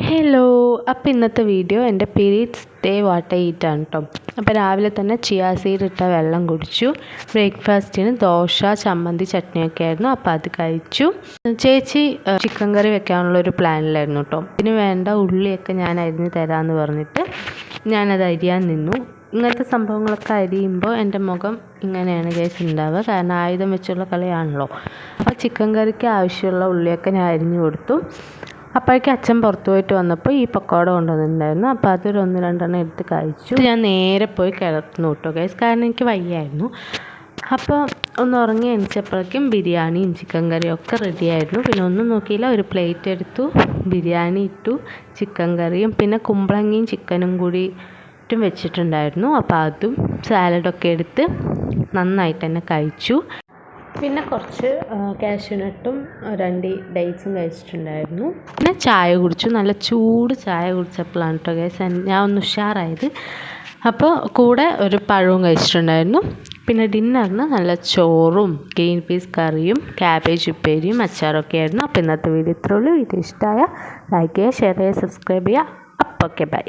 Hello, അപ്പോൾ ഇന്നത്തെ video എൻ്റെ periods day what I eat ആണ് കേട്ടോ. അപ്പോൾ രാവിലെ തന്നെ ചിയാ സീഡ് ഇട്ട വെള്ളം കുടിച്ചു. ബ്രേക്ക്ഫാസ്റ്റിന് ദോശ, ചമ്മന്തി, ചട്നിയൊക്കെ ആയിരുന്നു. അപ്പോൾ അത് കഴിച്ചു. ചേച്ചി ചിക്കൻ കറി വെക്കാനുള്ളൊരു പ്ലാനിലായിരുന്നു കേട്ടോ. ഇതിന് വേണ്ട ഉള്ളിയൊക്കെ ഞാൻ അരിഞ്ഞ് തരാമെന്ന് പറഞ്ഞിട്ട് ഞാനത് അരിയാൻ നിന്നു. ഇങ്ങനത്തെ സംഭവങ്ങളൊക്കെ അരിയുമ്പോൾ എൻ്റെ മുഖം ഇങ്ങനെയാണ് കേസ് ഉണ്ടാവുക, കാരണം ആയുധം വെച്ചുള്ള കളിയാണല്ലോ. അപ്പോൾ ചിക്കൻ കറിക്ക് ആവശ്യമുള്ള ഉള്ളിയൊക്കെ ഞാൻ അരിഞ്ഞു കൊടുത്തു. അപ്പോഴേക്കും അച്ഛൻ പുറത്ത് പോയിട്ട് വന്നപ്പോൾ ഈ പക്കോട കൊണ്ടുവന്നിട്ടുണ്ടായിരുന്നു. അപ്പോൾ അതൊരു 1-2 എടുത്ത് കഴിച്ചു. ഞാൻ നേരെ പോയി കിടന്നു കേട്ടോ ഗൈസ്, കാരണം എനിക്ക് വയ്യായിരുന്നു. അപ്പോൾ ഒന്ന് ഉറങ്ങി എണിച്ചപ്പോഴേക്കും ബിരിയാണിയും ചിക്കൻ കറിയും ഒക്കെ റെഡിയായിരുന്നു. പിന്നെ ഒന്നും നോക്കിയില്ല, ഒരു പ്ലേറ്റ് എടുത്തു, ബിരിയാണി ഇട്ടു, ചിക്കൻ കറിയും പിന്നെ കുമ്പളങ്ങിയും ചിക്കനും കൂടി വെച്ചിട്ടുണ്ടായിരുന്നു. അപ്പോൾ അതും സാലഡൊക്കെ എടുത്ത് നന്നായിട്ട് തന്നെ കഴിച്ചു. പിന്നെ കുറച്ച് കാഷ്യൂനട്ടും 2 ഡേറ്റ്സും കഴിച്ചിട്ടുണ്ടായിരുന്നു. പിന്നെ ചായ കുടിച്ചു. നല്ല ചൂട് ചായ കുടിച്ചപ്പോഴാണ് കേട്ടോ ഗൈസ് ഞാൻ ഒന്ന് ഉഷാറായത്. അപ്പോൾ കൂടെ ഒരു പഴവും കഴിച്ചിട്ടുണ്ടായിരുന്നു. പിന്നെ ഡിന്നറിന് നല്ല ചോറും ഗ്രീൻ പീസ് കറിയും ക്യാബേജ് ഉപ്പേരിയും അച്ചാറൊക്കെ ആയിരുന്നു. അപ്പോൾ ഇന്നത്തെ വീഡിയോ ഇത്രയേ ഉള്ളൂ. വീഡിയോ ഇഷ്ടമായ ലൈക്ക് ചെയ്യുക, ഷെയർ ചെയ്യുക, സബ്സ്ക്രൈബ് ചെയ്യുക. അപ്പോൾ ഓക്കെ, ബൈ.